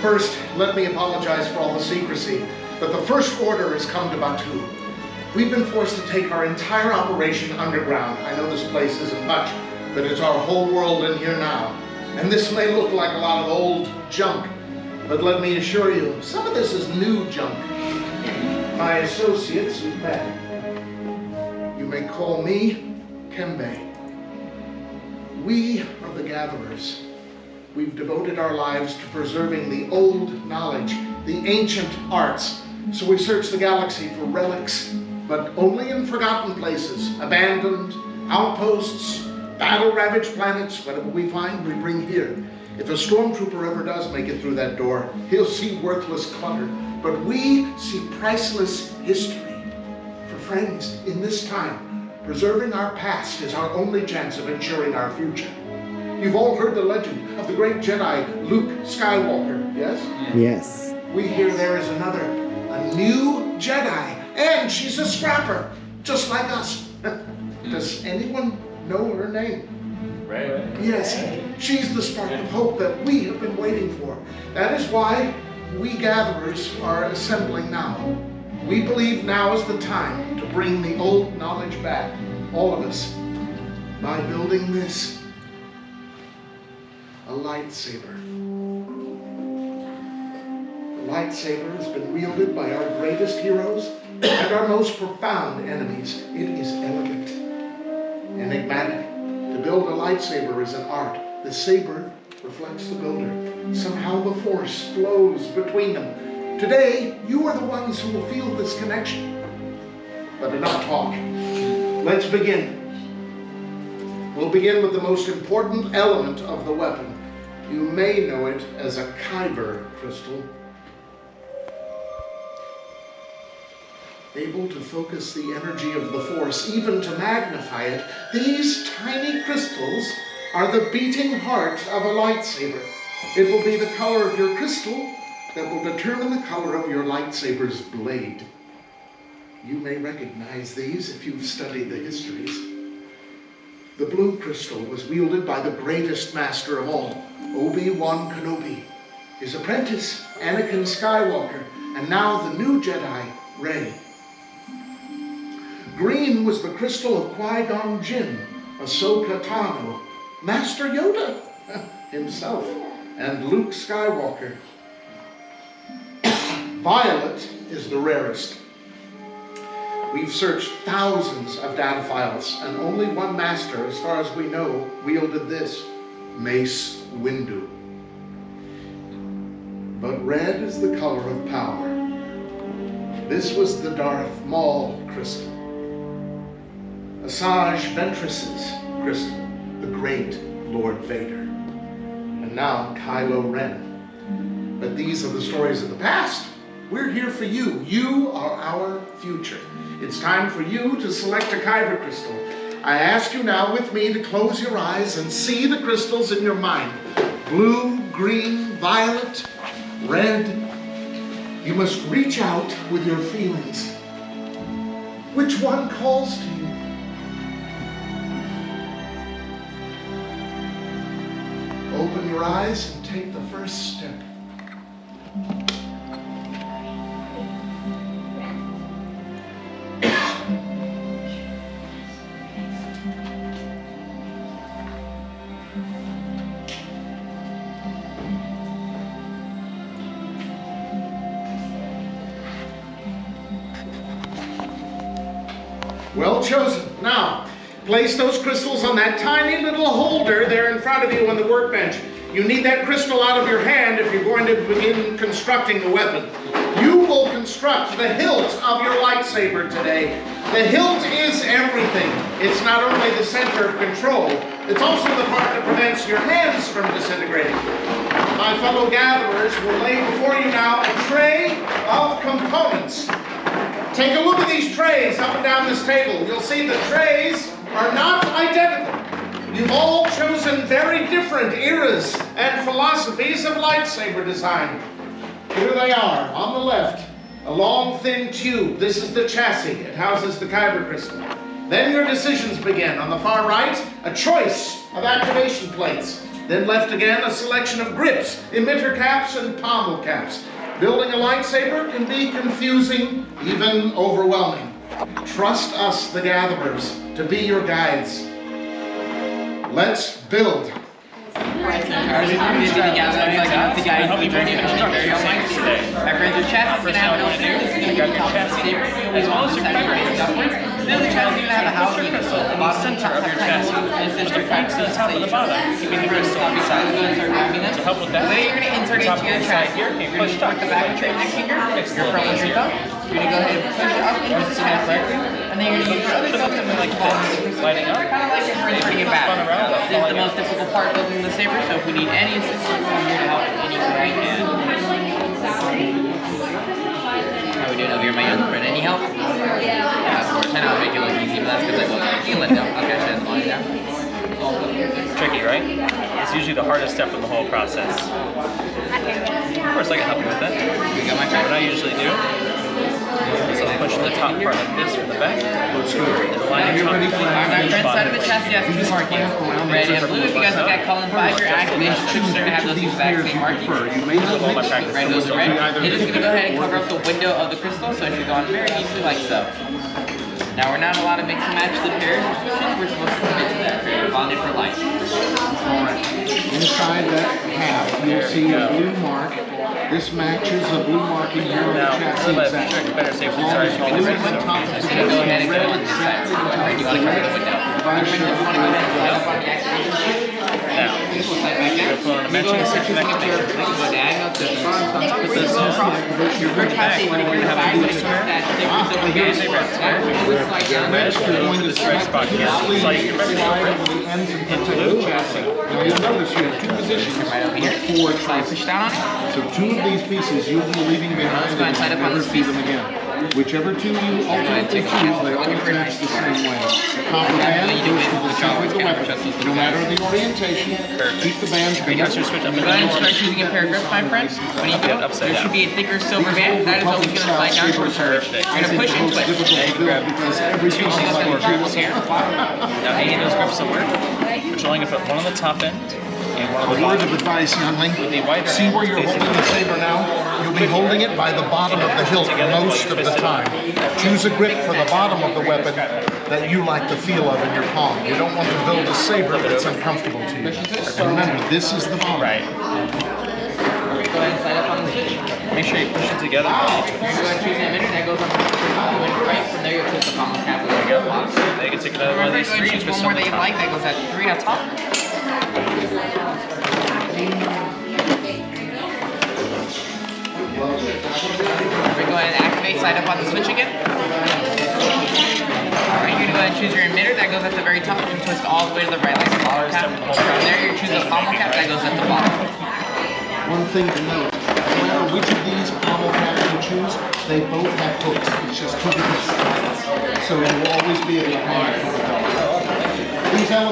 First, let me apologize for all the secrecy, but the First Order has come to Batu. We've been forced to take our entire operation underground. I know this place isn't much, but it's our whole world in here now. And this may look like a lot of old junk, but let me assure you, some of this is new junk. My associates you've met. You may call me Kembe. We are the gatherers. We've devoted our lives to preserving the old knowledge, the ancient arts. So we search the galaxy for relics, but only in forgotten places, abandoned outposts, battle-ravaged planets. Whatever we find, we bring here. If a stormtrooper ever does make it through that door, he'll see worthless clutter, but we see priceless history. For friends, in this time, preserving our past is our only chance of ensuring our future. You've all heard the legend of the great Jedi, Luke Skywalker, yes? Yes. We hear there is another, a new Jedi, and she's a scrapper, just like us. Does anyone know her name? Right. Yes, she's the spark of hope that we have been waiting for. That is why we gatherers are assembling now. We believe now is the time to bring the old knowledge back, all of us, by building this. A lightsaber. The lightsaber has been wielded by our greatest heroes and our most profound enemies. It is elegant, enigmatic. To build a lightsaber is an art. The saber reflects the builder. Somehow the force flows between them. Today, you are the ones who will feel this connection. But enough talk. Let's begin. We'll begin with the most important element of the weapon. You may know it as a kyber crystal. Able to focus the energy of the force, even to magnify it, these tiny crystals are the beating heart of a lightsaber. It will be the color of your crystal that will determine the color of your lightsaber's blade. You may recognize these if you've studied the histories. The blue crystal was wielded by the greatest master of all, Obi-Wan Kenobi, his apprentice, Anakin Skywalker, and now the new Jedi, Rey. Green was the crystal of Qui-Gon Jinn, Ahsoka Tano, Master Yoda himself, and Luke Skywalker. Violet is the rarest. We've searched thousands of data files, and only one master, as far as we know, wielded this, Mace Windu. But red is the color of power. This was the Darth Maul crystal. Asajj Ventress's crystal, the great Lord Vader. And now Kylo Ren. But these are the stories of the past. We're here for you. You are our future. It's time for you to select a kyber crystal. I ask you now with me to close your eyes and see the crystals in your mind. Blue, green, violet, red. You must reach out with your feelings. Which one calls to you? Open your eyes and take the first step. Well chosen. Now, place those crystals on that tiny little holder there in front of you on the workbench. You need that crystal out of your hand if you're going to begin constructing the weapon. You will construct the hilt of your lightsaber today. The hilt is everything. It's not only the center of control, it's also the part that prevents your hands from disintegrating. My fellow gatherers will lay before you now a tray of components. Take a look at these trays up and down this table. You'll see the trays are not identical. You've all chosen very different eras and philosophies of lightsaber design. Here they are, on the left, a long, thin tube. This is the chassis. It houses the kyber crystal. Then your decisions begin. On the far right, a choice of activation plates. Then left again a selection of grips, emitter caps, and pommel caps. Building a lightsaber can be confusing, even overwhelming. Trust us, the Gatherers, to be your guides. Let's build. My friends are chassis gonna have an opening. This is gonna be the top of the saber. As well as your raised upwards. Then the chassis is gonna have a housing in the bottom center of your chassis. And since your cracks to the top of the bottom, keeping the crystal on the side. You're gonna start wrapping them. To help with that, then you're gonna insert it into your chassis. You're gonna push the back of your neck finger. Your front with your thumb. You're gonna go ahead and push it up into the chassis. And then you're gonna use your other thumb to like lighting up. Kind of like you're bringing it back. This is the most difficult part building the saber, so if we need any assistance, I'm here to help in any way I can. How we doing over here, my young friend? Any help? Yeah, of course. I know I make it look easy, but that's because I go, you can let it go. I'll catch that line down. It's tricky, right? It's usually the hardest step in the whole process. Of course, I can help you with that. You got my friend? What I usually do is I'll push the top part like this from the back. And line it top. Alright, friend, side of the chassis has two markings. Red and blue. If you guys look at column 5, your activation chips are going to have those exact same markings. Red goes to red. You're just going to go ahead and cover up the window of the crystal so it should go on very easily like so. Now we're not allowed to mix and match the pairs or switches. We're supposed to commit to that pair. Bonded for life. Alright. Inside that half, you'll see a blue mark. This matches a blue marking here on the chassis exactly. Better safe than sorry. Blue on top of Just the going to go ahead and go on this side. You want to cover the window. Now, This will slide back down. put on a matching section activation. Go diagonal to the front. Put this across. Your first chassis, when you're going to back, make sure that difference over here. That will slide down. Red going to this red spot here. Slide your red into the chassis. Now you'll notice you have two positions. Right over here. Four Slide, push down on it. So two of these pieces you'll be leaving behind Go inside and up on never this see piece. them again. Whichever two you ultimately choose, they all attach the same way. The copper band goes to the center of the weapon. No matter the orientation, keep the bands together. switch up and Go ahead and start choosing a pair of grips, my friend. When you do, there should be a thicker silver band. That is always going to slide down towards her. You're going to push and twist. Because every piece She's is going to like grab here. Now, any of those grips will work. But you're only going to put one on the top end and one on the A word bottom. of advice, youngling. The wider See end where you're facing holding the saber now? You'll be holding it by the bottom of the hilt most of the time. Choose a grip for the bottom of the weapon that you like the feel of in your palm. You don't want to build a saber that's uncomfortable to you. And remember, this is the bottom. Right. Go ahead and slide up on the switch. Make sure you push it together. You're going to choose an emitter that goes on the right. From there, you'll twist the pommel cap. There you go. Now you can take another one of these Go three ahead and and choose twist one more on that the you top. like. That goes at 3 on top. We're going to activate, slide up on the switch again. Alright, you're going to go ahead and choose your emitter. That goes at the very top. You can twist all the way to the right like the pommel cap. From there, you choose the pommel cap. That goes at the bottom. One thing to note, no matter which of these pommel caps you choose, they both have hooks. It's just two different styles. So you'll always be able to hang it from the top. These elements